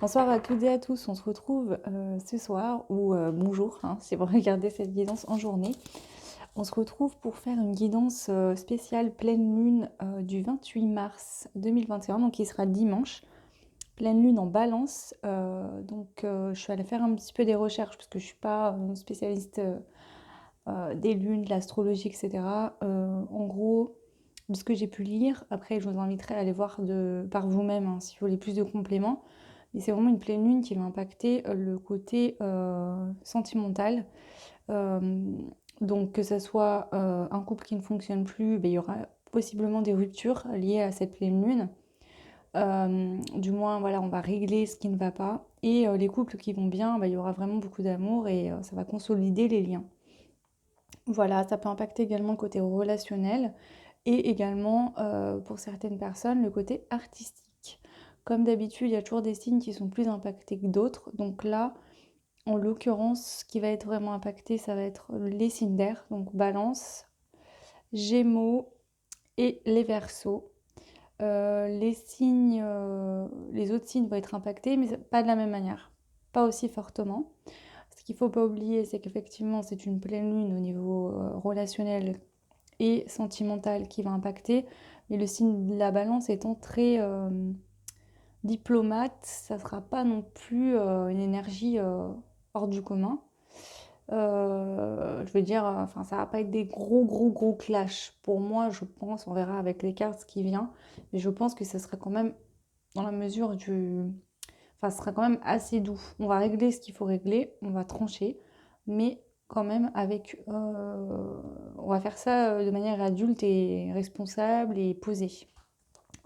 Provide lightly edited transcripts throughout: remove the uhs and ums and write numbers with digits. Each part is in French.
Bonsoir à toutes et à tous, on se retrouve ce soir, ou bonjour, hein, si vous regardez cette guidance en journée. On se retrouve pour faire une guidance spéciale pleine lune du 28 mars 2021, donc qui sera dimanche. Pleine lune en balance, je suis allée faire un petit peu des recherches parce que je ne suis pas une spécialiste des lunes, de l'astrologie, etc. En gros, de ce que j'ai pu lire, après je vous inviterai à aller voir par vous-même hein, si vous voulez plus de compléments. Et c'est vraiment une pleine lune qui va impacter le côté sentimental. Euh, donc que ce soit un couple qui ne fonctionne plus, ben, il y aura possiblement des ruptures liées à cette pleine lune. Du moins, voilà, on va régler ce qui ne va pas. Et les couples qui vont bien, ben, il y aura vraiment beaucoup d'amour et ça va consolider les liens. Voilà, ça peut impacter également le côté relationnel et également pour certaines personnes le côté artistique. Comme d'habitude, il y a toujours des signes qui sont plus impactés que d'autres. Donc là, en l'occurrence, ce qui va être vraiment impacté, ça va être les signes d'air, donc Balance, Gémeaux et les Verseaux. Les autres signes vont être impactés, mais pas de la même manière, pas aussi fortement. Ce qu'il ne faut pas oublier, c'est qu'effectivement, c'est une pleine lune au niveau relationnel et sentimental qui va impacter, mais le signe de la balance étant très diplomate, ça ne sera pas non plus une énergie hors du commun. Je veux dire, enfin, ça va pas être des gros clashs. Pour moi, je pense, on verra avec les cartes ce qui vient, mais je pense que ça sera quand même dans la mesure du... Enfin, ce sera quand même assez doux. On va régler ce qu'il faut régler, on va trancher, mais quand même avec... on va faire ça de manière adulte et responsable et posée.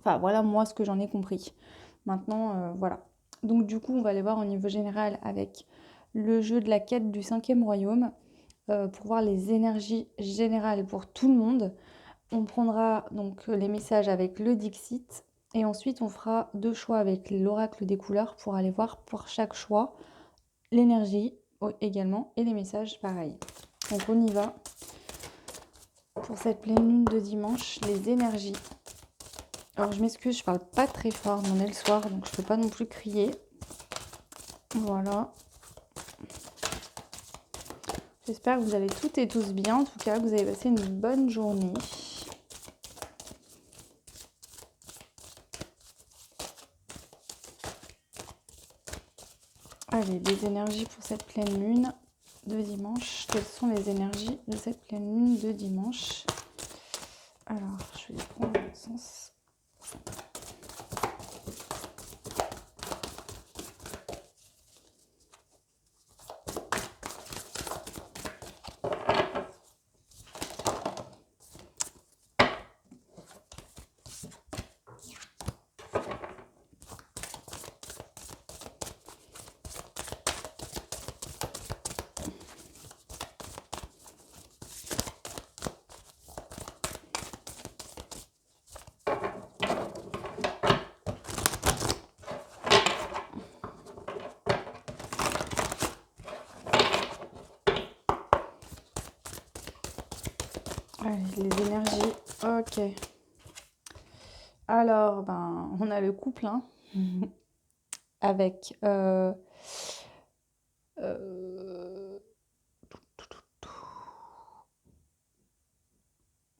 Enfin, voilà moi ce que j'en ai compris. Maintenant, voilà. Donc du coup, on va aller voir au niveau général avec le jeu de la quête du cinquième royaume pour voir les énergies générales pour tout le monde. On prendra donc les messages avec le Dixit et ensuite on fera deux choix avec l'oracle des couleurs pour aller voir pour chaque choix l'énergie également et les messages pareil. Donc on y va pour cette pleine lune de dimanche, les énergies. Alors je m'excuse, je parle pas très fort, on est le soir donc je peux pas non plus crier. Voilà. J'espère que vous allez toutes et tous bien, en tout cas que vous avez passé une bonne journée. Allez, les énergies pour cette pleine lune de dimanche. Quelles sont les énergies de cette pleine lune de dimanche? Alors, je vais les prendre dans le sens. Allez, les énergies. Ok. Alors, ben, on a le couple, hein, avec euh,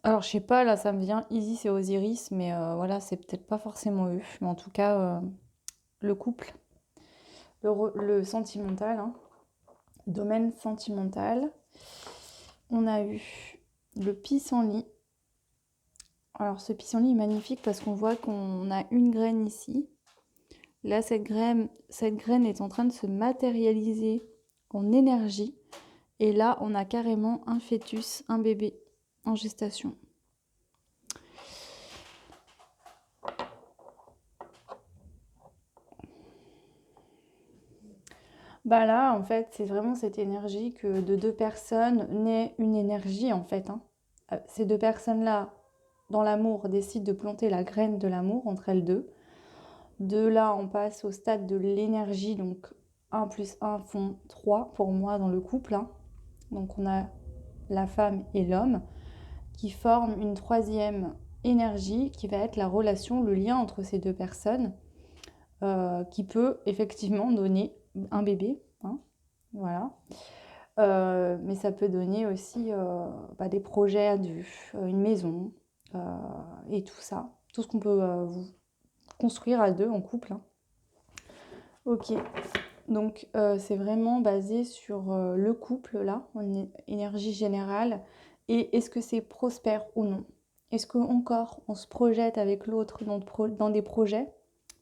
alors, je sais pas, là, ça me vient Isis et Osiris, mais voilà, c'est peut-être pas forcément eux. Mais en tout cas, le couple, le sentimental, hein, domaine sentimental. On a eu le pissenlit. Alors, ce pissenlit est magnifique parce qu'on voit qu'on a une graine ici. Là, cette graine est en train de se matérialiser en énergie. Et là, on a carrément un fœtus, un bébé en gestation. Bah là, en fait, c'est vraiment cette énergie que de deux personnes naît une énergie, en fait, hein. Ces deux personnes-là, dans l'amour, décident de planter la graine de l'amour entre elles deux. De là, on passe au stade de l'énergie, donc un plus un font 3 pour moi dans le couple, hein. Donc on a la femme et l'homme qui forment une troisième énergie qui va être la relation, le lien entre ces deux personnes. qui peut effectivement donner un bébé, hein, voilà. Mais ça peut donner aussi des projets à deux, une maison, euh, et tout ça. Tout ce qu'on peut construire à deux en couple, hein. Ok, donc c'est vraiment basé sur le couple là, en énergie générale, et est-ce que c'est prospère ou non? Est-ce qu'encore on se projette avec l'autre dans des projets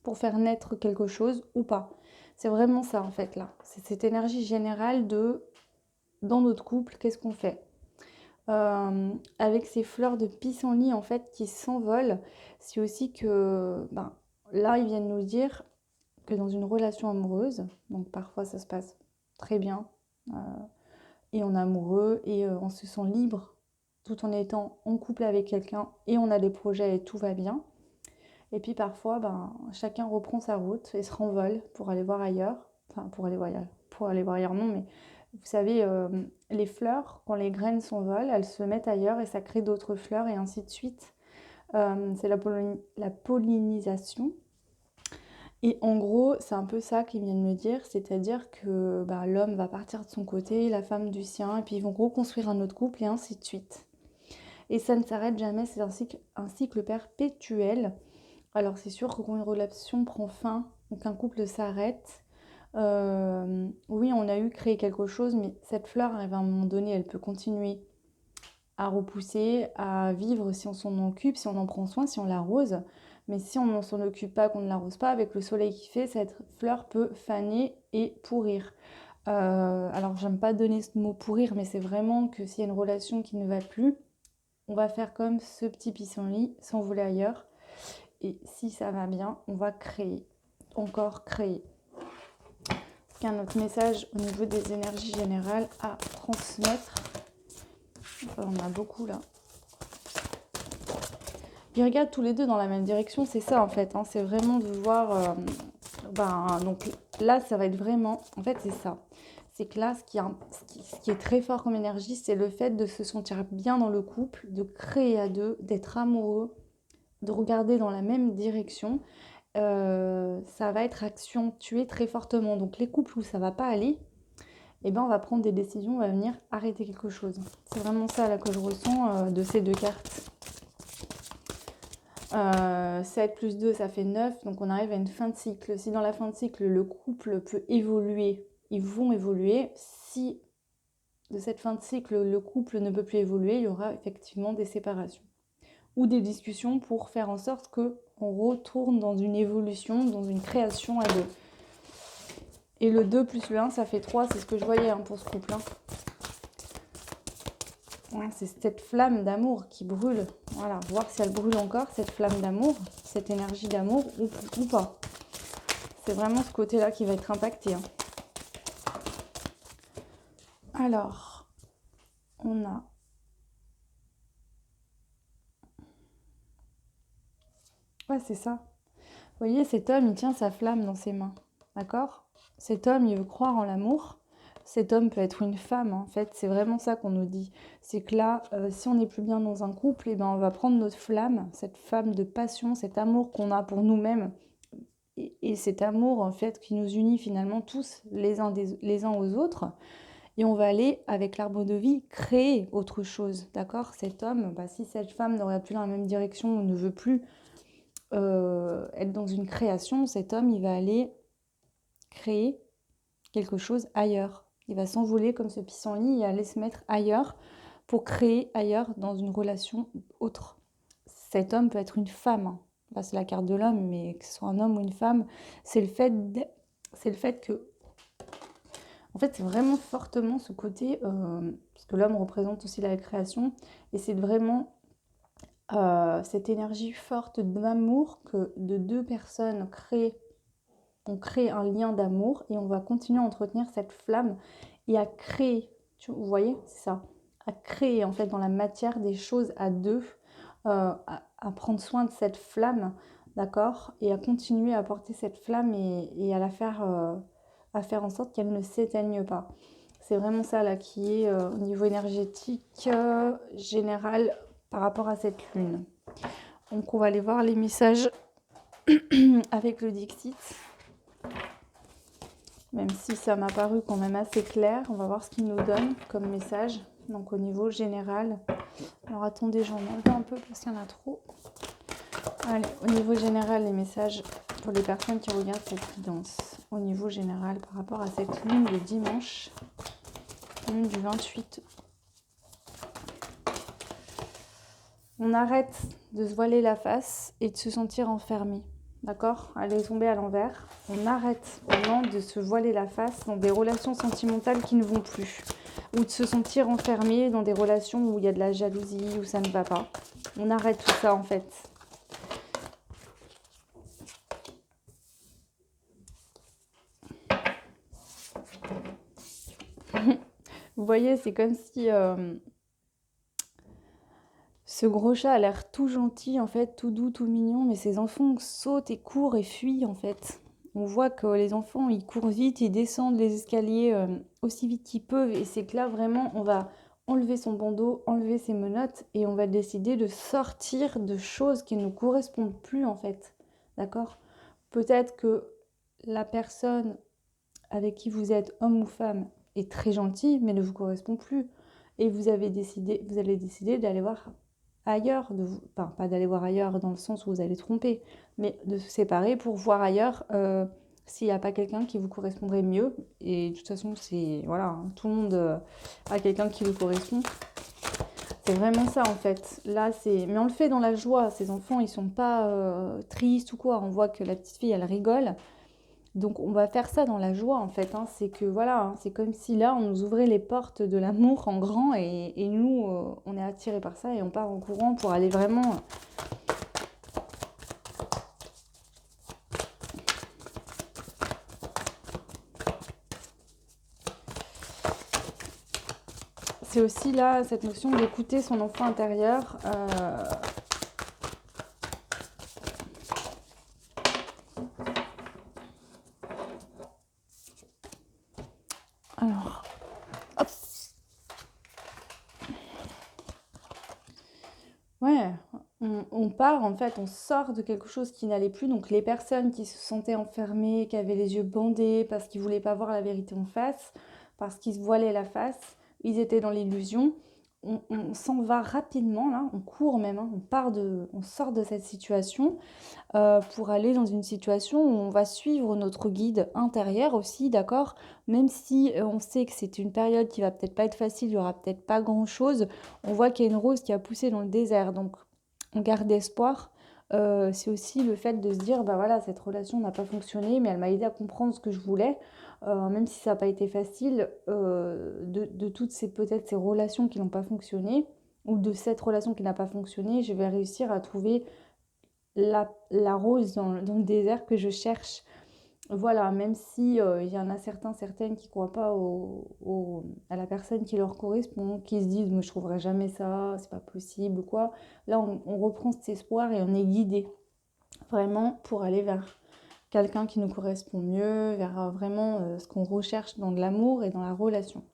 pour faire naître quelque chose ou pas? C'est vraiment ça en fait là. C'est cette énergie générale de dans notre couple, qu'est-ce qu'on fait? Avec ces fleurs de pissenlit en fait qui s'envolent, c'est aussi que là ils viennent nous dire que dans une relation amoureuse, donc parfois ça se passe très bien, euh, et on est amoureux et on se sent libre tout en étant en couple avec quelqu'un et on a des projets et tout va bien. Et puis parfois, chacun reprend sa route et se renvole pour aller voir ailleurs. Enfin, pour aller voir ailleurs, non, mais vous savez, les fleurs, quand les graines s'envolent, elles se mettent ailleurs et ça crée d'autres fleurs et ainsi de suite. C'est la pollinisation. Et en gros, c'est un peu ça qu'ils viennent me dire, c'est-à-dire que l'homme va partir de son côté, la femme du sien, et puis ils vont reconstruire un autre couple et ainsi de suite. Et ça ne s'arrête jamais, c'est un cycle perpétuel. Alors c'est sûr que quand une relation prend fin ou qu'un couple s'arrête, oui, on a eu créé quelque chose, mais cette fleur arrive à un moment donné, elle peut continuer à repousser, à vivre si on s'en occupe, si on en prend soin, si on l'arrose. Mais si on ne s'en occupe pas, qu'on ne l'arrose pas, avec le soleil qui fait, cette fleur peut faner et pourrir. Alors j'aime pas donner ce mot pourrir, mais c'est vraiment que s'il y a une relation qui ne va plus, on va faire comme ce petit pissenlit, s'envoler ailleurs. Et si ça va bien, on va créer, encore créer. Est-ce qu'il y a un autre message au niveau des énergies générales à transmettre? Enfin, on en a beaucoup là. Ils regardent tous les deux dans la même direction, c'est ça en fait, hein, c'est vraiment de voir... donc là, ça va être vraiment... En fait, c'est ça. C'est que là, ce qui est très fort comme énergie, c'est le fait de se sentir bien dans le couple, de créer à deux, d'être amoureux, de regarder dans la même direction. Ça va être accentué très fortement. Donc les couples où ça va pas aller, on va prendre des décisions, on va venir arrêter quelque chose. C'est vraiment ça là que je ressens de ces deux cartes. 7 plus 2, ça fait 9, donc on arrive à une fin de cycle. Si dans la fin de cycle, le couple peut évoluer, ils vont évoluer. Si de cette fin de cycle, le couple ne peut plus évoluer, il y aura effectivement des séparations. Ou des discussions pour faire en sorte qu'on retourne dans une évolution, dans une création à deux. Et le 2 plus le 1, ça fait 3, c'est ce que je voyais pour ce couple. Ouais, c'est cette flamme d'amour qui brûle. Voilà, voir si elle brûle encore, cette flamme d'amour, cette énergie d'amour ou pas. C'est vraiment ce côté-là qui va être impacté. Alors, on a... Ouais, c'est ça. Vous voyez, cet homme, il tient sa flamme dans ses mains. D'accord? Cet homme, il veut croire en l'amour. Cet homme peut être une femme, en fait. C'est vraiment ça qu'on nous dit. C'est que là, si on n'est plus bien dans un couple, on va prendre notre flamme, cette flamme de passion, cet amour qu'on a pour nous-mêmes. Et cet amour, en fait, qui nous unit finalement tous les uns aux autres. Et on va aller, avec l'arbre de vie, créer autre chose. D'accord? Cet homme, si cette femme n'aurait plus dans la même direction ou ne veut plus être dans une création, cet homme, il va aller créer quelque chose ailleurs. Il va s'envoler comme ce pissenlit et aller se mettre ailleurs pour créer ailleurs dans une relation autre. Cet homme peut être une femme. Là, c'est la carte de l'homme, mais que ce soit un homme ou une femme, c'est le fait que... En fait, c'est vraiment fortement ce côté, parce que l'homme représente aussi la création, et c'est vraiment cette énergie forte d'amour que de deux personnes on crée un lien d'amour et on va continuer à entretenir cette flamme et à créer, vous voyez, c'est ça, à créer en fait dans la matière des choses à deux, à prendre soin de cette flamme, d'accord, et à continuer à porter cette flamme et à à faire en sorte qu'elle ne s'éteigne pas. C'est vraiment ça là qui est au niveau énergétique général par rapport à cette lune. Donc on va aller voir les messages avec le Dixit. Même si ça m'a paru quand même assez clair. On va voir ce qu'il nous donne comme message. Donc au niveau général. Alors attendez, j'en enlève un peu parce qu'il y en a trop. Allez, au niveau général, les messages pour les personnes qui regardent cette guidance. Au niveau général, par rapport à cette lune de dimanche, lune du 28. On arrête de se voiler la face et de se sentir enfermé. D'accord? Elle est tombée à l'envers. On arrête maintenant de se voiler la face dans des relations sentimentales qui ne vont plus. Ou de se sentir enfermé dans des relations où il y a de la jalousie, où ça ne va pas. On arrête tout ça en fait. Vous voyez, c'est comme si ce gros chat a l'air tout gentil, en fait, tout doux, tout mignon, mais ses enfants sautent et courent et fuient, en fait. On voit que les enfants, ils courent vite, ils descendent les escaliers aussi vite qu'ils peuvent, et c'est que là, vraiment, on va enlever son bandeau, enlever ses menottes, et on va décider de sortir de choses qui ne nous correspondent plus, en fait. D'accord? Peut-être que la personne avec qui vous êtes, homme ou femme, est très gentille, mais ne vous correspond plus. Et vous allez décider d'aller voir ailleurs, enfin pas d'aller voir ailleurs dans le sens où vous allez tromper, mais de se séparer pour voir ailleurs s'il n'y a pas quelqu'un qui vous correspondrait mieux. Et de toute façon, c'est voilà, hein, tout le monde a quelqu'un qui lui correspond. C'est vraiment ça en fait. Là, mais on le fait dans la joie. Ces enfants, ils sont pas tristes ou quoi. On voit que la petite fille, elle rigole. Donc on va faire ça dans la joie en fait, hein. C'est que voilà, hein, c'est comme si là on nous ouvrait les portes de l'amour en grand et nous on est attirés par ça et on part en courant pour aller vraiment... C'est aussi là cette notion d'écouter son enfant intérieur. Alors, hop. Ouais, on part en fait, on sort de quelque chose qui n'allait plus. Donc les personnes qui se sentaient enfermées, qui avaient les yeux bandés parce qu'ils ne voulaient pas voir la vérité en face, parce qu'ils se voilaient la face, ils étaient dans l'illusion. On s'en va rapidement là, on court même, hein, on sort de cette situation pour aller dans une situation où on va suivre notre guide intérieur aussi, d'accord? Même si on sait que c'est une période qui va peut-être pas être facile, il y aura peut-être pas grand-chose, on voit qu'il y a une rose qui a poussé dans le désert, donc on garde espoir. C'est aussi le fait de se dire, bah voilà, cette relation n'a pas fonctionné, mais elle m'a aidé à comprendre ce que je voulais, même si ça n'a pas été facile, de toutes peut-être ces relations qui n'ont pas fonctionné, ou de cette relation qui n'a pas fonctionné, je vais réussir à trouver la rose dans le désert que je cherche. Voilà, même si il y en a certaines qui ne croient pas à la personne qui leur correspond, qui se disent mais je trouverai jamais ça, c'est pas possible ou quoi. Là, on reprend cet espoir et on est guidé vraiment pour aller vers quelqu'un qui nous correspond mieux, vers vraiment ce qu'on recherche dans de l'amour et dans la relation.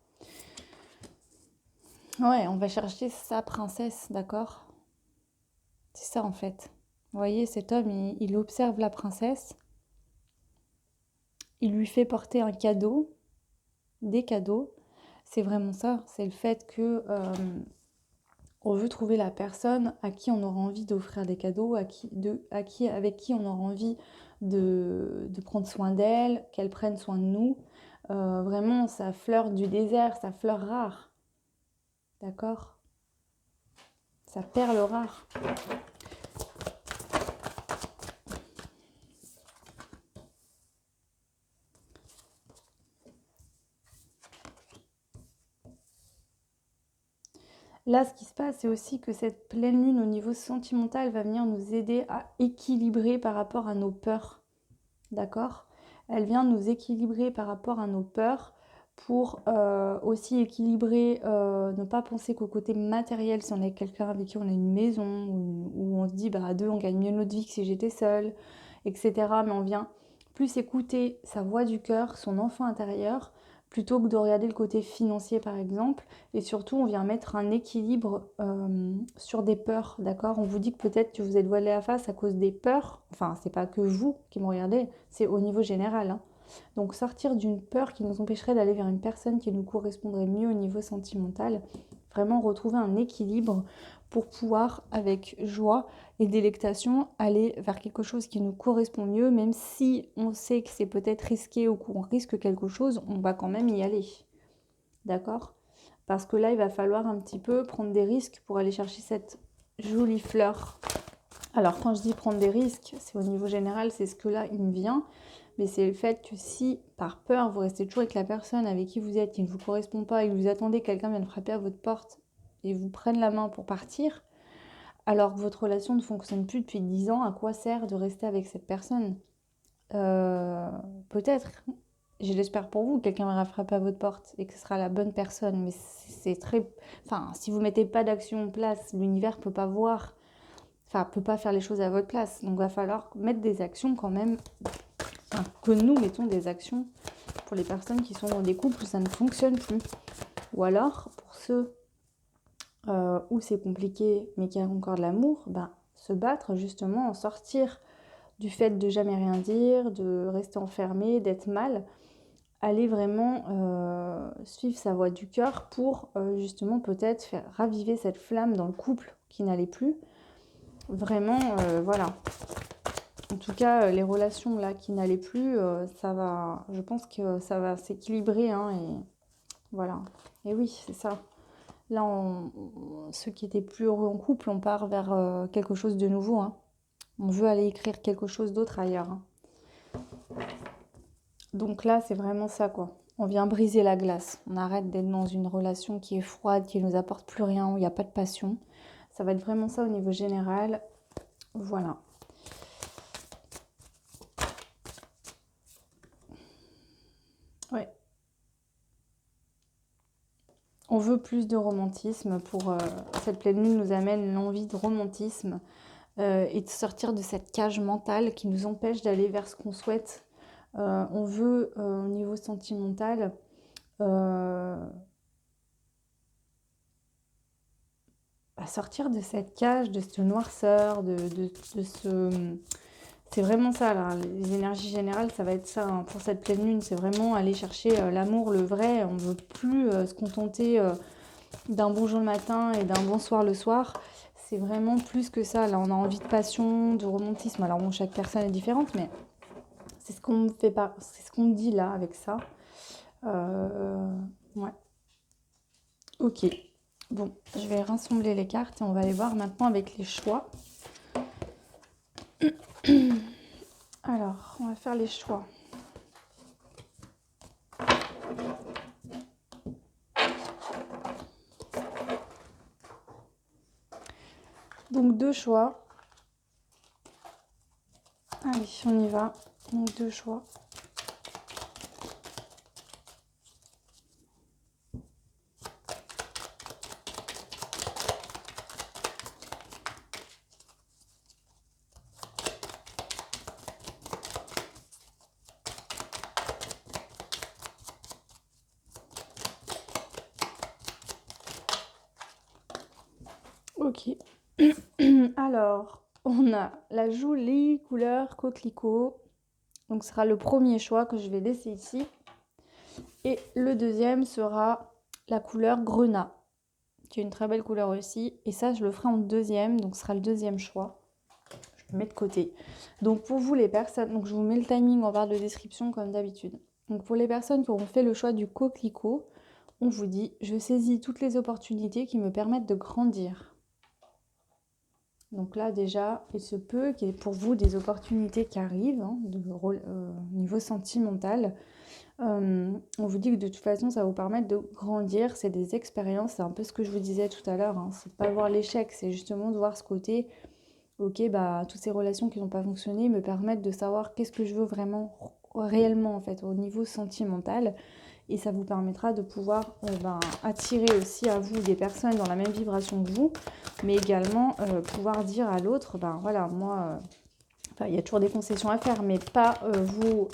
Ouais, on va chercher sa princesse, d'accord? C'est ça en fait. Vous voyez, cet homme, il observe la princesse. Il lui fait porter un cadeau, des cadeaux. C'est vraiment ça, c'est le fait que on veut trouver la personne à qui on aura envie d'offrir des cadeaux, avec qui on aura envie de prendre soin d'elle, qu'elle prenne soin de nous. Vraiment, sa fleur du désert, sa fleur rare. D'accord? Sa perle rare. Là, ce qui se passe, c'est aussi que cette pleine lune au niveau sentimental va venir nous aider à équilibrer par rapport à nos peurs. D'accord? Elle vient nous équilibrer par rapport à nos peurs pour aussi équilibrer, ne pas penser qu'au côté matériel, si on est quelqu'un avec qui on a une maison, où on se dit, bah, à deux, on gagne mieux notre vie que si j'étais seule, etc. Mais on vient plus écouter sa voix du cœur, son enfant intérieur, plutôt que de regarder le côté financier par exemple. Et surtout, on vient mettre un équilibre sur des peurs, d'accord? On vous dit que peut-être que vous êtes voilé à face à cause des peurs. Enfin, c'est pas que vous qui me regardez, c'est au niveau général, hein. Donc sortir d'une peur qui nous empêcherait d'aller vers une personne qui nous correspondrait mieux au niveau sentimental, vraiment retrouver un équilibre pour pouvoir, avec joie et délectation, aller vers quelque chose qui nous correspond mieux, même si on sait que c'est peut-être risqué ou qu'on risque quelque chose, on va quand même y aller. D'accord? Parce que là, il va falloir un petit peu prendre des risques pour aller chercher cette jolie fleur. Alors, quand je dis prendre des risques, c'est au niveau général, c'est ce que là, il me vient. Mais c'est le fait que si, par peur, vous restez toujours avec la personne avec qui vous êtes, qui ne vous correspond pas, et que vous attendez que quelqu'un vienne frapper à votre porte et vous prenne la main pour partir, alors que votre relation ne fonctionne plus depuis 10 ans, à quoi sert de rester avec cette personne? Peut-être, je l'espère pour vous, quelqu'un va frapper à votre porte et que ce sera la bonne personne, mais c'est très... Enfin, si vous ne mettez pas d'action en place, l'univers ne peut pas voir, enfin, peut pas faire les choses à votre place. Donc, il va falloir mettre des actions quand même, enfin, que nous mettons des actions pour les personnes qui sont dans des couples où ça ne fonctionne plus. Ou alors, pour ceux où c'est compliqué, mais qui a encore de l'amour, ben, se battre justement, en sortir du fait de jamais rien dire, de rester enfermé, d'être mal, aller vraiment suivre sa voie du cœur pour justement peut-être faire raviver cette flamme dans le couple qui n'allait plus. Vraiment, voilà. En tout cas, les relations là qui n'allaient plus, ça va, je pense que ça va s'équilibrer, hein, et voilà. Et oui, c'est ça. Là, ceux qui étaient plus heureux en couple, on part vers quelque chose de nouveau, hein. On veut aller écrire quelque chose d'autre ailleurs, hein. Donc là, c'est vraiment ça, quoi. On vient briser la glace. On arrête d'être dans une relation qui est froide, qui ne nous apporte plus rien, où il n'y a pas de passion. Ça va être vraiment ça au niveau général. Voilà. Ouais. On veut plus de romantisme. Cette pleine lune nous amène l'envie de romantisme et de sortir de cette cage mentale qui nous empêche d'aller vers ce qu'on souhaite. On veut, au niveau sentimental, sortir de cette cage, de cette noirceur, de ce... C'est vraiment ça, là. Les énergies générales, ça va être ça, hein. Pour cette pleine lune, c'est vraiment aller chercher l'amour, le vrai. On ne veut plus se contenter d'un bonjour le matin et d'un bonsoir le soir. C'est vraiment plus que ça. Là, on a envie de passion, de romantisme. Alors bon, chaque personne est différente, mais c'est ce qu'on me fait pas, c'est ce qu'on me dit là avec ça. Ouais. Ok. Bon, je vais rassembler les cartes et on va aller voir maintenant avec les choix. Alors, on va faire les choix. Donc, 2 choix. Allez, on y va. Donc, 2 choix. Ok. Alors, on a la jolie couleur coquelicot. Donc, ce sera le premier choix que je vais laisser ici. Et le deuxième sera la couleur grenat, qui est une très belle couleur aussi. Et ça, je le ferai en deuxième. Donc, ce sera le deuxième choix. Je le mets de côté. Donc, pour vous, les personnes... Donc, je vous mets le timing en barre de description, comme d'habitude. Donc, pour les personnes qui auront fait le choix du coquelicot, on vous dit « Je saisis toutes les opportunités qui me permettent de grandir ». Donc là, déjà, il se peut qu'il y ait pour vous des opportunités qui arrivent, hein, niveau sentimental. On vous dit que de toute façon, ça va vous permettre de grandir. C'est des expériences, c'est un peu ce que je vous disais tout à l'heure, hein. C'est de pas voir l'échec, c'est justement de voir ce côté, ok, bah, toutes ces relations qui n'ont pas fonctionné me permettent de savoir qu'est-ce que je veux vraiment, réellement, en fait, au niveau sentimental. Et ça vous permettra de pouvoir attirer aussi à vous des personnes dans la même vibration que vous, mais également pouvoir dire à l'autre, ben voilà, moi, il y a toujours des concessions à faire, mais pas vous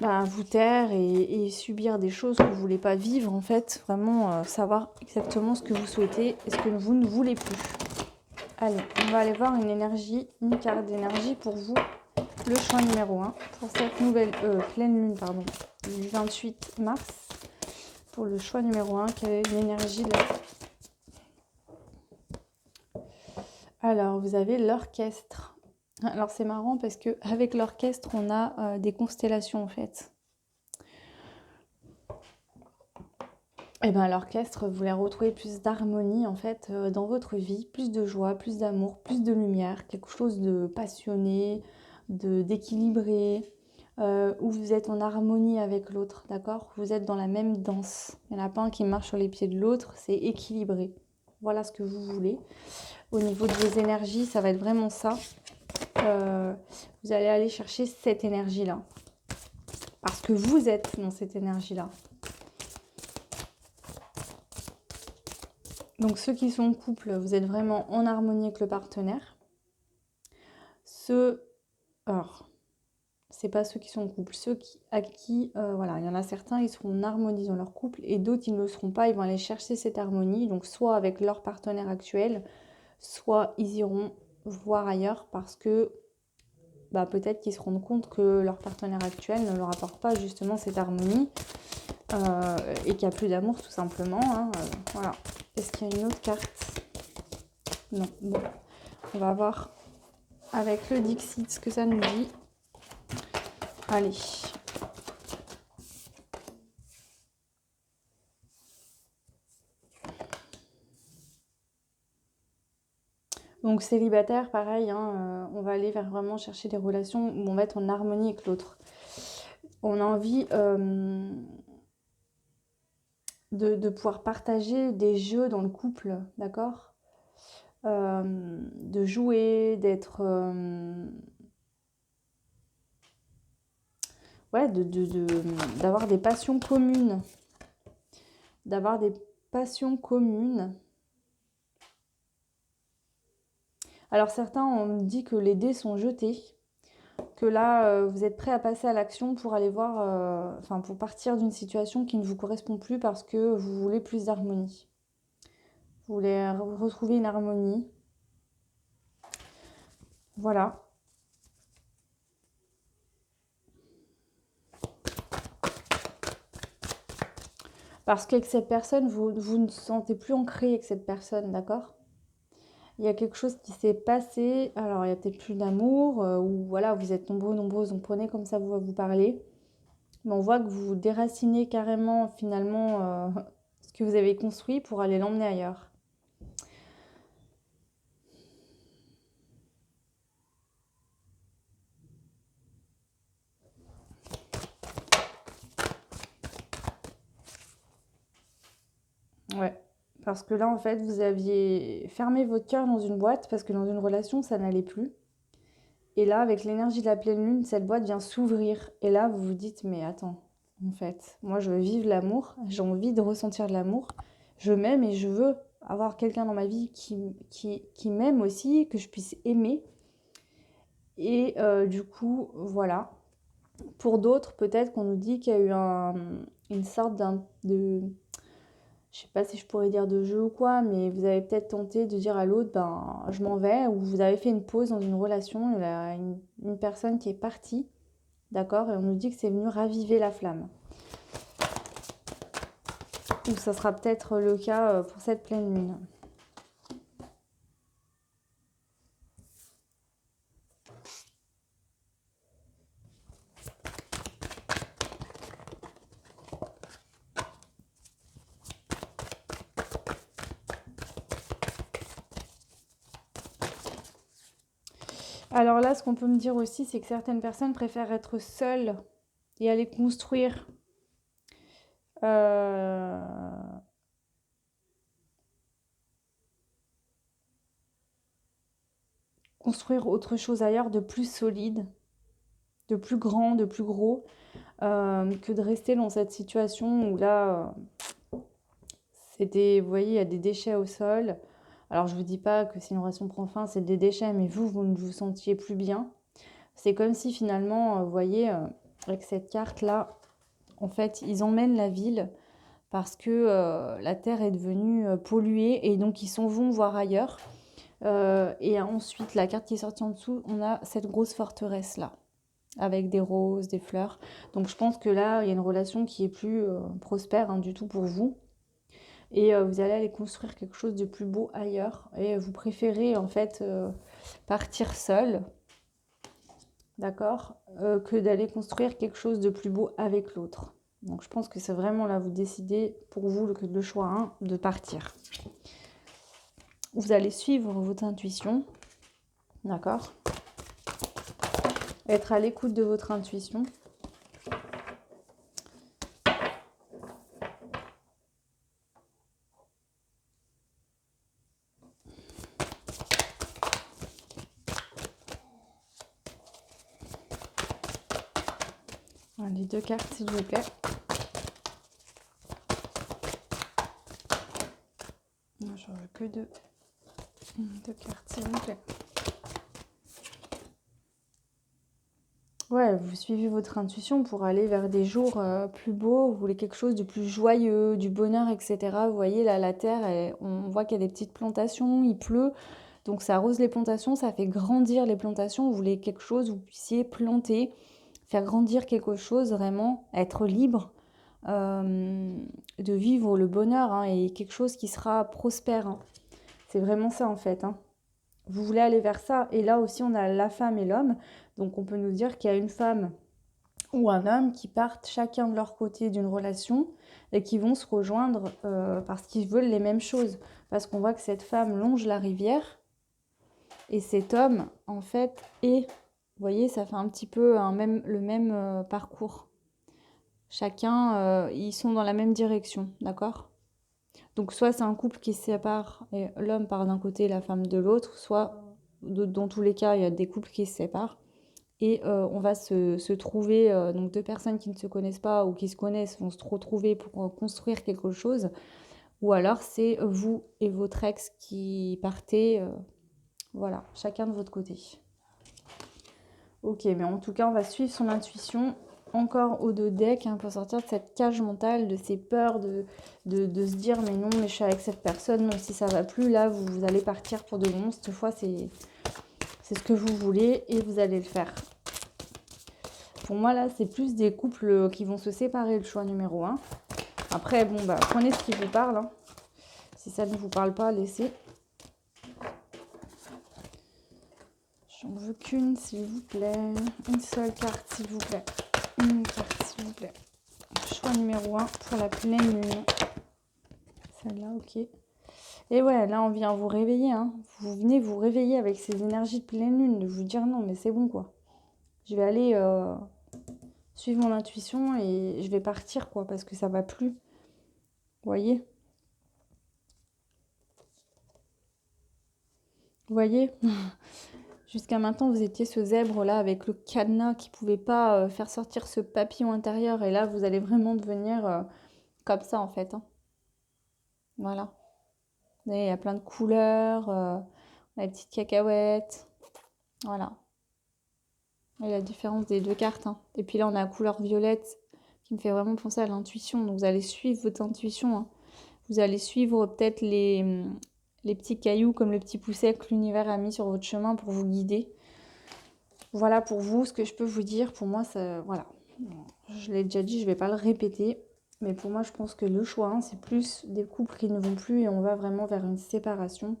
bah, vous taire et subir des choses que vous voulez pas vivre, en fait. Vraiment savoir exactement ce que vous souhaitez et ce que vous ne voulez plus. Allez, on va aller voir une carte d'énergie pour vous. Le choix numéro 1 pour cette nouvelle pleine lune du 28 mars. Pour le choix numéro 1, quelle est l'énergie là? Alors, vous avez l'orchestre. Alors, c'est marrant parce qu'avec l'orchestre, on a des constellations en fait. Et bien, l'orchestre, vous voulez retrouver plus d'harmonie en fait dans votre vie, plus de joie, plus d'amour, plus de lumière, quelque chose de passionné, d'équilibré, où vous êtes en harmonie avec l'autre, d'accord? Vous êtes dans la même danse. Il n'y en a pas un qui marche sur les pieds de l'autre, c'est équilibré. Voilà ce que vous voulez. Au niveau de vos énergies, ça va être vraiment ça. Vous allez aller chercher cette énergie-là. Parce que vous êtes dans cette énergie-là. Donc ceux qui sont en couple, vous êtes vraiment en harmonie avec le partenaire. Alors, c'est pas ceux qui sont en couple, voilà, il y en a certains, ils seront en harmonie dans leur couple et d'autres, ils ne le seront pas, ils vont aller chercher cette harmonie, donc soit avec leur partenaire actuel, soit ils iront voir ailleurs parce que peut-être qu'ils se rendent compte que leur partenaire actuel ne leur apporte pas justement cette harmonie et qu'il n'y a plus d'amour tout simplement. Voilà. Est-ce qu'il y a une autre carte? Non. Bon, on va voir avec le Dixit ce que ça nous dit. Allez. Donc célibataire, pareil, on va aller vers vraiment chercher des relations où on va être en harmonie avec l'autre. On a envie de pouvoir partager des jeux dans le couple, d'accord? De jouer, d'être... ouais, d'avoir des passions communes. D'avoir des passions communes. Alors certains ont dit que les dés sont jetés, que là vous êtes prêt à passer à l'action pour aller voir, pour partir d'une situation qui ne vous correspond plus parce que vous voulez plus d'harmonie. Vous voulez retrouver une harmonie. Voilà. Parce qu'avec cette personne, vous ne vous sentez plus ancré avec cette personne, d'accord? Il y a quelque chose qui s'est passé, alors il y a peut-être plus d'amour, ou voilà, vous êtes nombreux, nombreuses, donc prenez comme ça vous parlez. Mais on voit que vous déracinez carrément finalement ce que vous avez construit pour aller l'emmener ailleurs. Ouais, parce que là en fait vous aviez fermé votre cœur dans une boîte parce que dans une relation ça n'allait plus. Et là avec l'énergie de la pleine lune, cette boîte vient s'ouvrir. Et là vous vous dites mais attends, en fait, moi je veux vivre l'amour, j'ai envie de ressentir de l'amour, je m'aime et je veux avoir quelqu'un dans ma vie qui m'aime aussi, que je puisse aimer. Et du coup, voilà. Pour d'autres, peut-être qu'on nous dit qu'il y a eu une sorte je sais pas si je pourrais dire de jeu ou quoi, mais vous avez peut-être tenté de dire à l'autre, ben je m'en vais, ou vous avez fait une pause dans une relation, il y a une personne qui est partie, d'accord, et on nous dit que c'est venu raviver la flamme. Ou ça sera peut-être le cas pour cette pleine lune. Alors là, ce qu'on peut me dire aussi, c'est que certaines personnes préfèrent être seules et aller construire construire autre chose ailleurs de plus solide, de plus grand, de plus gros, que de rester dans cette situation où là, vous voyez, il y a des déchets au sol. Alors je vous dis pas que si une relation prend fin, c'est des déchets, mais vous ne vous sentiez plus bien. C'est comme si finalement, vous voyez, avec cette carte-là, en fait, ils emmènent la ville parce que la terre est devenue polluée et donc ils s'en vont voir ailleurs. Et ensuite, la carte qui est sortie en dessous, on a cette grosse forteresse-là, avec des roses, des fleurs. Donc je pense que là, il y a une relation qui est plus prospère du tout pour vous. Et vous allez aller construire quelque chose de plus beau ailleurs. Et vous préférez en fait partir seul, d'accord, que d'aller construire quelque chose de plus beau avec l'autre. Donc je pense que c'est vraiment là, vous décidez pour vous le choix 1 de partir. Vous allez suivre votre intuition, d'accord? Être à l'écoute de votre intuition. Les 2 cartes, s'il vous plaît. Je veux que 2 cartes, s'il vous plaît. Ouais, vous suivez votre intuition pour aller vers des jours plus beaux. Vous voulez quelque chose de plus joyeux, du bonheur, etc. Vous voyez, là, la terre, on voit qu'il y a des petites plantations, il pleut. Donc, ça arrose les plantations, ça fait grandir les plantations. Vous voulez quelque chose où vous puissiez planter, faire grandir quelque chose, vraiment, être libre, de vivre le bonheur et quelque chose qui sera prospère. C'est vraiment ça, en fait. Vous voulez aller vers ça. Et là aussi, on a la femme et l'homme. Donc, on peut nous dire qu'il y a une femme ou un homme qui partent chacun de leur côté d'une relation et qui vont se rejoindre parce qu'ils veulent les mêmes choses. Parce qu'on voit que cette femme longe la rivière et cet homme, en fait, vous voyez, ça fait un petit peu le même parcours. Chacun, ils sont dans la même direction, d'accord? Donc, soit c'est un couple qui se sépare et l'homme part d'un côté, la femme de l'autre, soit, dans tous les cas, il y a des couples qui se séparent. Et on va se trouver, donc 2 personnes qui ne se connaissent pas ou qui se connaissent vont se retrouver pour construire quelque chose. Ou alors c'est vous et votre ex qui partez, voilà, chacun de votre côté. Ok, mais en tout cas, on va suivre son intuition encore au dos deck pour sortir de cette cage mentale, de ces peurs, de se dire mais non, mais je suis avec cette personne, non, si ça va plus, là, vous allez partir pour de bon. Cette fois, c'est ce que vous voulez et vous allez le faire. Pour moi, là, c'est plus des couples qui vont se séparer, le choix numéro 1. Après, bon, bah, prenez ce qui vous parle. Si ça ne vous parle pas, laissez. J'en veux qu'une, s'il vous plaît. Une seule carte, s'il vous plaît. Une carte, s'il vous plaît. Choix numéro 1 pour la pleine lune. Celle-là, ok. Et ouais, là, on vient vous réveiller. Vous venez vous réveiller avec ces énergies de pleine lune, de vous dire non, mais c'est bon, quoi. Je vais aller suivre mon intuition et je vais partir, quoi, parce que ça va plus. Vous voyez? Vous voyez? Jusqu'à maintenant, vous étiez ce zèbre-là avec le cadenas qui ne pouvait pas faire sortir ce papillon intérieur. Et là, vous allez vraiment devenir comme ça, en fait. Voilà. Vous voyez, il y a plein de couleurs, des petites cacahuètes. Voilà. Et la différence des 2 cartes. Et puis là, on a la couleur violette qui me fait vraiment penser à l'intuition. Donc, vous allez suivre votre intuition. Vous allez suivre peut-être les petits cailloux comme le petit pousset que l'univers a mis sur votre chemin pour vous guider. Voilà pour vous ce que je peux vous dire. Pour moi, ça, voilà. Je l'ai déjà dit, je ne vais pas le répéter. Mais pour moi, je pense que le choix, c'est plus des couples qui ne vont plus et on va vraiment vers une séparation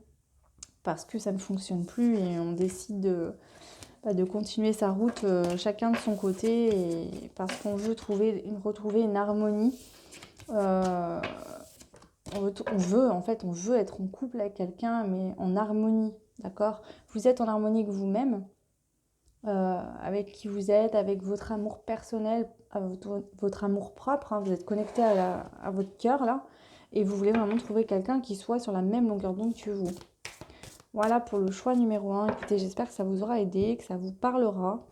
parce que ça ne fonctionne plus et on décide de continuer sa route chacun de son côté et parce qu'on veut retrouver une harmonie. On veut être en couple avec quelqu'un, mais en harmonie, d'accord? Vous êtes en harmonie avec vous-même, avec qui vous êtes, avec votre amour personnel, votre amour propre. Vous êtes connecté à votre cœur, là, et vous voulez vraiment trouver quelqu'un qui soit sur la même longueur d'onde que vous. Voilà pour le choix numéro 1. Écoutez, j'espère que ça vous aura aidé, que ça vous parlera.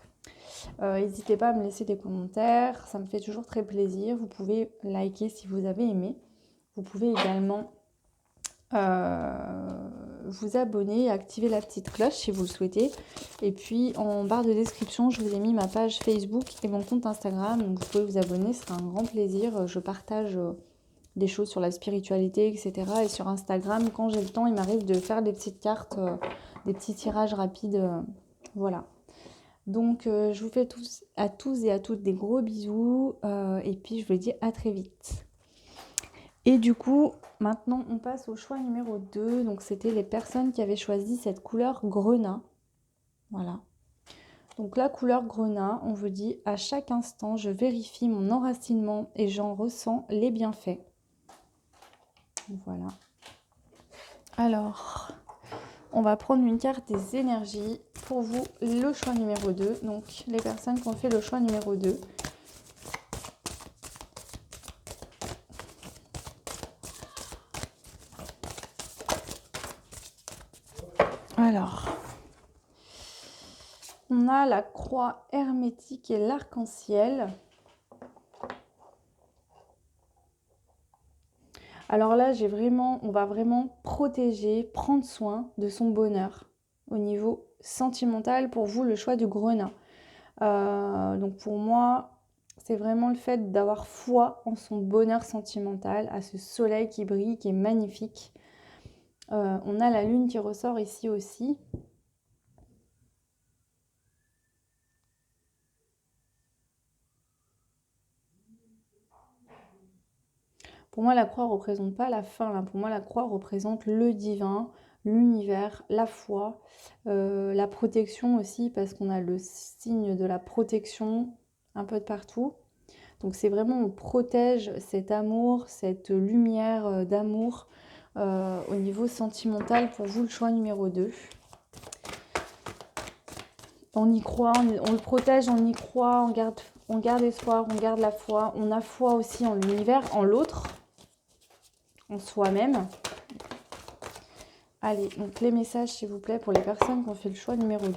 N'hésitez pas à me laisser des commentaires, ça me fait toujours très plaisir. Vous pouvez liker si vous avez aimé. Vous pouvez également vous abonner, activer la petite cloche si vous le souhaitez. Et puis en barre de description, je vous ai mis ma page Facebook et mon compte Instagram. Donc vous pouvez vous abonner, ce sera un grand plaisir. Je partage des choses sur la spiritualité, etc. Et sur Instagram, quand j'ai le temps, il m'arrive de faire des petites cartes, des petits tirages rapides. Voilà. Donc je vous fais à tous et à toutes des gros bisous. Et puis je vous dis à très vite. Et du coup, maintenant, on passe au choix numéro 2. Donc, c'était les personnes qui avaient choisi cette couleur grenat. Voilà. Donc, la couleur grenat, on vous dit, à chaque instant, je vérifie mon enracinement et j'en ressens les bienfaits. Voilà. Alors, on va prendre une carte des énergies. Pour vous, le choix numéro 2. Donc, les personnes qui ont fait le choix numéro 2. Alors, on a la croix hermétique et l'arc-en-ciel. Alors là, on va vraiment protéger, prendre soin de son bonheur au niveau sentimental. Pour vous, le choix du grenat. Donc pour moi, c'est vraiment le fait d'avoir foi en son bonheur sentimental, à ce soleil qui brille, qui est magnifique. On a la lune qui ressort ici aussi. Pour moi, la croix ne représente pas la fin. Là. Pour moi, la croix représente le divin, l'univers, la foi, la protection aussi, parce qu'on a le signe de la protection un peu de partout. Donc c'est vraiment, on protège cet amour, cette lumière d'amour au niveau sentimental. Pour vous, le choix numéro 2. On y croit, on le protège, on y croit, on garde espoir, on garde la foi. On a foi aussi en l'univers, en l'autre, en soi-même. Allez, donc les messages, s'il vous plaît, pour les personnes qui ont fait le choix numéro 2.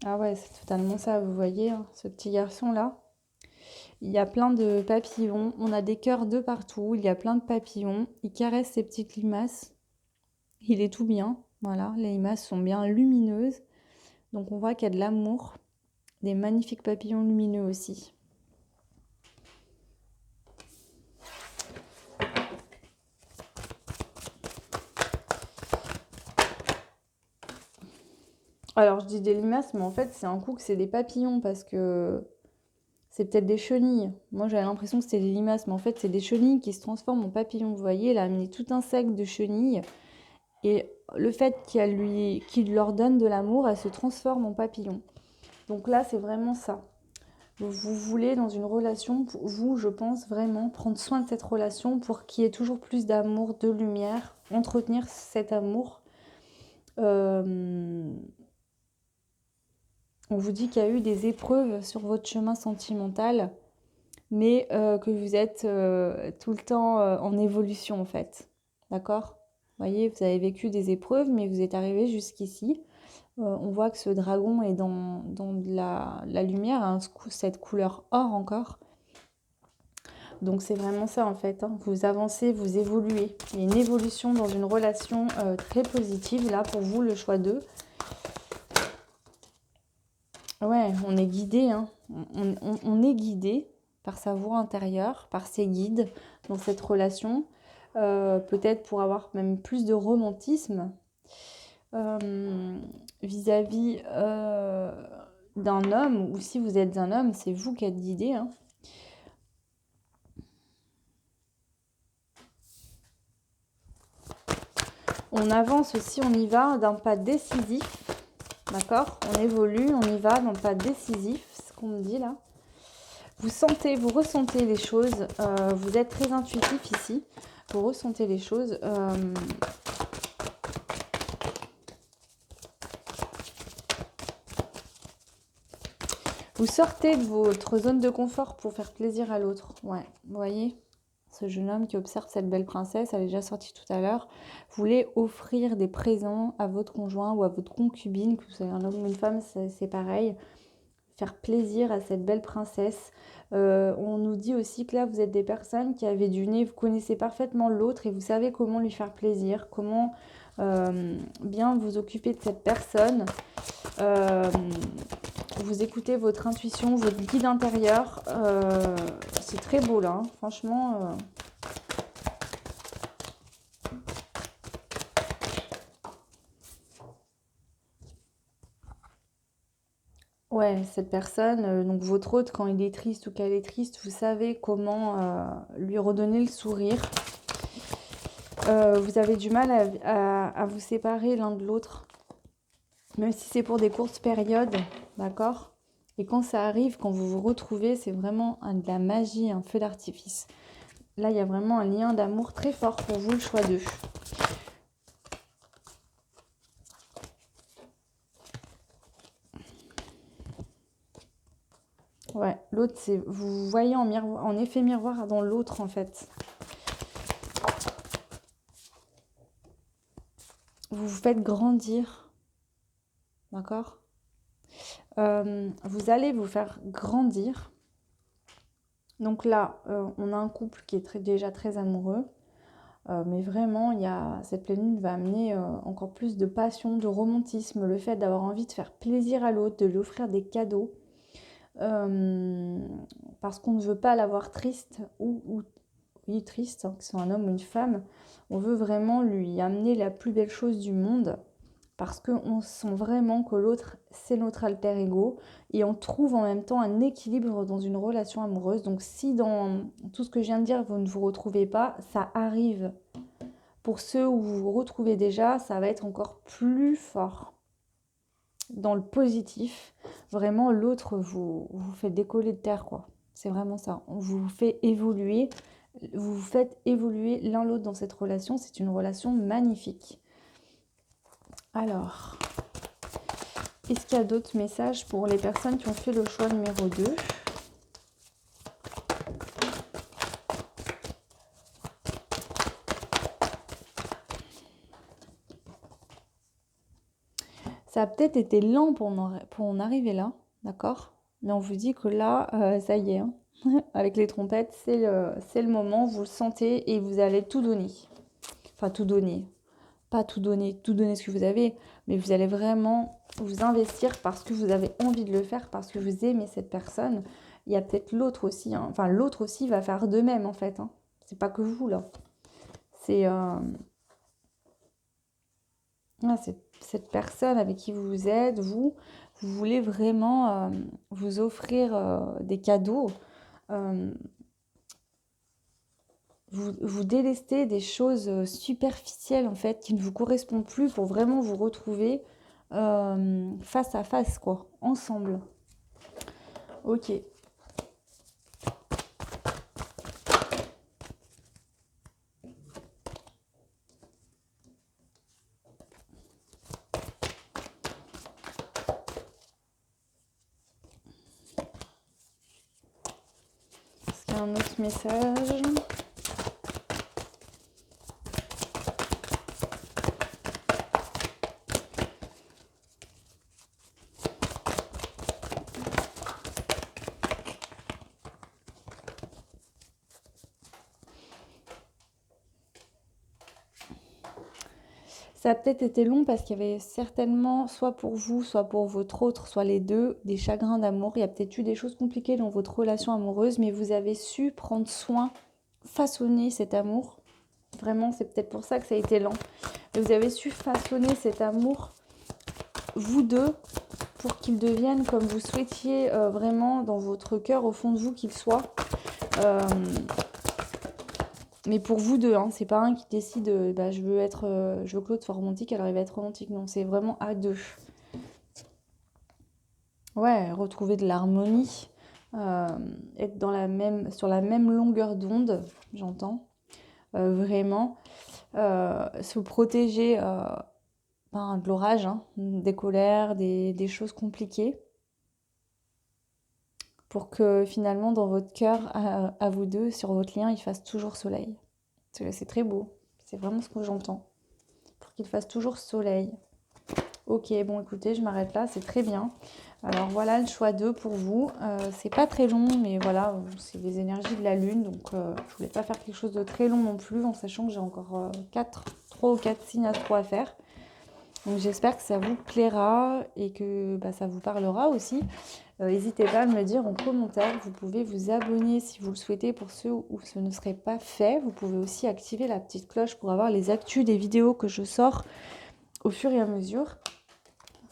Ah ouais, c'est totalement ça, vous voyez, hein, ce petit garçon-là. Il y a plein de papillons, on a des cœurs de partout, il y a plein de papillons. Il caresse ses petites limaces, il est tout bien, voilà, les limaces sont bien lumineuses. Donc on voit qu'il y a de l'amour, des magnifiques papillons lumineux aussi. Alors je dis des limaces, mais en fait c'est un coup que c'est des papillons parce que c'est peut-être des chenilles. Moi j'avais l'impression que c'était des limaces, mais en fait c'est des chenilles qui se transforment en papillons. Vous voyez, il a amené tout un sac de chenilles. Et le fait qu'il leur donne de l'amour, elle se transforme en papillon. Donc là c'est vraiment ça. Vous voulez dans une relation, vous je pense vraiment prendre soin de cette relation pour qu'il y ait toujours plus d'amour, de lumière, entretenir cet amour. On vous dit qu'il y a eu des épreuves sur votre chemin sentimental, mais que vous êtes tout le temps en évolution en fait. D'accord ? Vous voyez, vous avez vécu des épreuves, mais vous êtes arrivé jusqu'ici. On voit que ce dragon est dans de la lumière, hein, cette couleur or encore. Donc c'est vraiment ça en fait, hein. Vous avancez, vous évoluez. Il y a une évolution dans une relation très positive. Là pour vous, le choix 2. Ouais, on est guidé, hein. On est guidé par sa voix intérieure, par ses guides dans cette relation. Peut-être pour avoir même plus de romantisme vis-à-vis d'un homme. Ou si vous êtes un homme, c'est vous qui êtes guidé, hein. On avance aussi, on y va d'un pas décisif. D'accord ? On évolue, on y va d'un pas décisif, ce qu'on me dit là. Vous sentez, vous ressentez les choses. Vous êtes très intuitif ici. Vous ressentez les choses. Vous sortez de votre zone de confort pour faire plaisir à l'autre. Ouais, vous voyez ? Ce jeune homme qui observe cette belle princesse, elle est déjà sortie tout à l'heure. Vous voulez offrir des présents à votre conjoint ou à votre concubine, que vous soyez un homme ou une femme, c'est pareil. faire plaisir à cette belle princesse. On nous dit aussi que là, vous êtes des personnes qui avaient du nez, vous connaissez parfaitement l'autre et vous savez comment lui faire plaisir, comment bien vous occuper de cette personne. Vous écoutez votre intuition, votre guide intérieur. C'est très beau là, hein. Franchement. Ouais, cette personne, donc votre hôte, quand il est triste ou qu'elle est triste, vous savez comment lui redonner le sourire. Vous avez du mal à vous séparer l'un de l'autre, même si c'est pour des courtes périodes, d'accord? Et quand ça arrive, quand vous vous retrouvez, c'est vraiment de la magie, un feu d'artifice. Là, il y a vraiment un lien d'amour très fort pour vous, le choix d'eux. Ouais, l'autre, c'est vous voyez en effet miroir dans l'autre, en fait. Vous vous faites grandir, d'accord? Vous allez vous faire grandir. Donc là, on a un couple qui est déjà très amoureux. Mais vraiment, cette pleine lune va amener encore plus de passion, de romantisme, le fait d'avoir envie de faire plaisir à l'autre, de lui offrir des cadeaux. Parce qu'on ne veut pas l'avoir triste oui, triste, hein, que ce soit un homme ou une femme. On veut vraiment lui amener la plus belle chose du monde parce qu'on sent vraiment que l'autre, c'est notre alter ego et on trouve en même temps un équilibre dans une relation amoureuse. Donc si dans tout ce que je viens de dire, vous ne vous retrouvez pas, ça arrive. Pour ceux où vous vous retrouvez déjà, ça va être encore plus fort. Dans le positif, vraiment l'autre vous fait décoller de terre, quoi. C'est vraiment ça. On vous fait évoluer, vous vous faites évoluer l'un l'autre dans cette relation. C'est une relation magnifique. Alors, est-ce qu'il y a d'autres messages pour les personnes qui ont fait le choix numéro 2 ? Ça a peut-être été lent pour en arriver là, d'accord ? Mais on vous dit que là, ça y est, hein. Avec les trompettes, c'est le moment, vous le sentez et vous allez tout donner. Enfin, tout donner. Pas tout donner ce que vous avez, mais vous allez vraiment vous investir parce que vous avez envie de le faire, parce que vous aimez cette personne. Il y a peut-être l'autre aussi, hein. Enfin, l'autre aussi va faire de même, en fait, hein. C'est pas que vous, là. C'est cette personne avec qui vous êtes, vous voulez vraiment vous offrir des cadeaux. Vous délestez des choses superficielles en fait qui ne vous correspondent plus pour vraiment vous retrouver face à face, quoi, ensemble. Ok. Est-ce qu'il y a un autre message ? Ça a peut-être été long parce qu'il y avait certainement, soit pour vous, soit pour votre autre, soit les deux, des chagrins d'amour. Il y a peut-être eu des choses compliquées dans votre relation amoureuse, mais vous avez su prendre soin, façonner cet amour. Vraiment, c'est peut-être pour ça que ça a été lent. Et vous avez su façonner cet amour, vous deux, pour qu'il devienne comme vous souhaitiez vraiment dans votre cœur, au fond de vous, qu'il soit. Mais pour vous deux, hein, c'est pas un qui décide, je veux que l'autre soit romantique, alors il va être romantique. Non, c'est vraiment à deux. Ouais, retrouver de l'harmonie, être sur la même longueur d'onde, j'entends, vraiment. Se protéger de l'orage, hein, des colères, des choses compliquées, pour que finalement dans votre cœur, à vous deux, sur votre lien, il fasse toujours soleil. C'est très beau, c'est vraiment ce que j'entends. Pour qu'il fasse toujours soleil. Ok, bon écoutez, je m'arrête là, c'est très bien. Alors voilà le choix 2 pour vous. C'est pas très long, mais voilà, c'est les énergies de la lune, donc je voulais pas faire quelque chose de très long non plus, en sachant que j'ai encore 3 ou 4 signes astro à faire. Donc j'espère que ça vous plaira et que bah, ça vous parlera aussi. N'hésitez pas à me le dire en commentaire. Vous pouvez vous abonner si vous le souhaitez pour ceux où ce ne serait pas fait. Vous pouvez aussi activer la petite cloche pour avoir les actus des vidéos que je sors au fur et à mesure.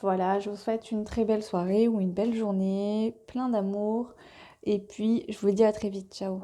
Voilà, je vous souhaite une très belle soirée ou une belle journée, plein d'amour. Et puis, je vous dis à très vite. Ciao!